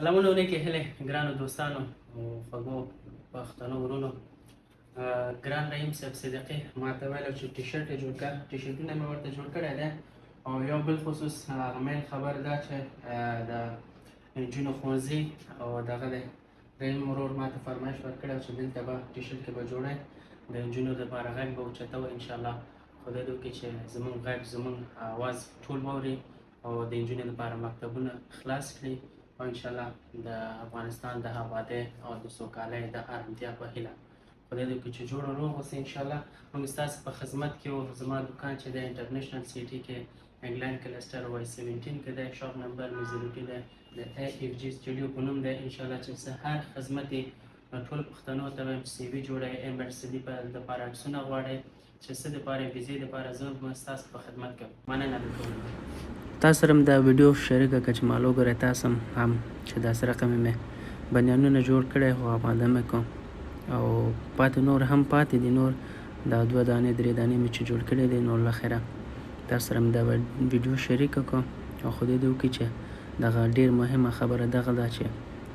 سلامونه علیکم هلې ګرانو دوستانو او خوږو پښتنو ورونو. ګران رحیم صاحب صدیقي ما ته ویل چې ټي شرټ یې جوړ کړه. ټي شرټونه مې ورته جوړ کړی دی او یو بل خصوص هغه مین خبر دا چې د نجونو ښوونځي او دغه دی رحیم ورور ما ته فرمایش ورکړی چې دلته به ټي شرټ کې به جوړی د نجونو دپاره غږ به اوچته وي انشاءالله. خدای دې وکړي چې زموږ غږ زموږ اواز ټول واوري او د نجونو دپاره مکتبونه خلاص کړي او انشاءالله د افغانستان د آبادۍ او د سوکالۍ د آرامتیا په هیله خدای دې وکړي چې جوړ او روغ اوسئ انشاءالله. موږ ستاسو په خدمت کې یو زما دکان چې دی انټرنیشنل سیټي کې انګلینډ کلسټر وای 17 کې دی، شاپ نمبر مې 02 دی، د AFG سټوډیو په نوم دی انشاءالله. چې څه هر خدمت یې ټول پښتنو ته وایم چې CV جوړوئ، امبیسډي دپاره عکسونه غواړئ، چې څه دپاره ویزې دپاره زه ستاسو په خدمت کې مننه درکوم. تاسو سره دا ویډیو شریکه کړه چې معلوم وګورئ تاسو هم چې داسې رقم مې بنیانونه جوړ کړی خو آماده مې کوم او پاتې نور هم پاتې دي، نور دا 2 دانې 3 دانې مې چې جوړ کړی دی. نو لخیره تاسو سره دا ویډیو شریکه کړم او خدای دې وکړي چې دغه ډېر مهمه خبره دغه ده چې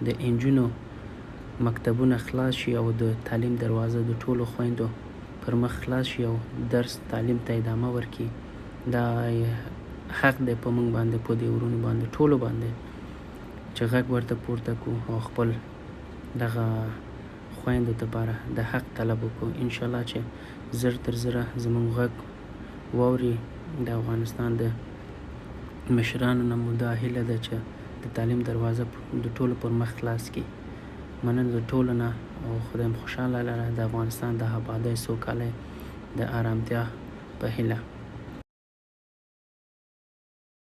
د نجونو مکتبونه خلاص شي او د تعلیم دروازه د ټولو خویندو پر مخ خلاص شي او درس تعلیم ته ادامه ورکړي. دا حق دی په موږ باندې، په دې ورونو باندې، ټولو باندې چې غږ ورته پورته کړو او خپل دغه خویندو دپاره د حق طلب وکړو. انشاءالله چې زر تر زره زموږ غږ واوري. د افغانستان د مشرانو نه مو دا هیله ده چې د تعلیم دروازه د ټولو پر مخ خلاص کړي. مننه د ټولو نه او خدای مو خوشحاله لره. د افغانستان د آبادۍ سوکالۍ د آرامتیا په هیله.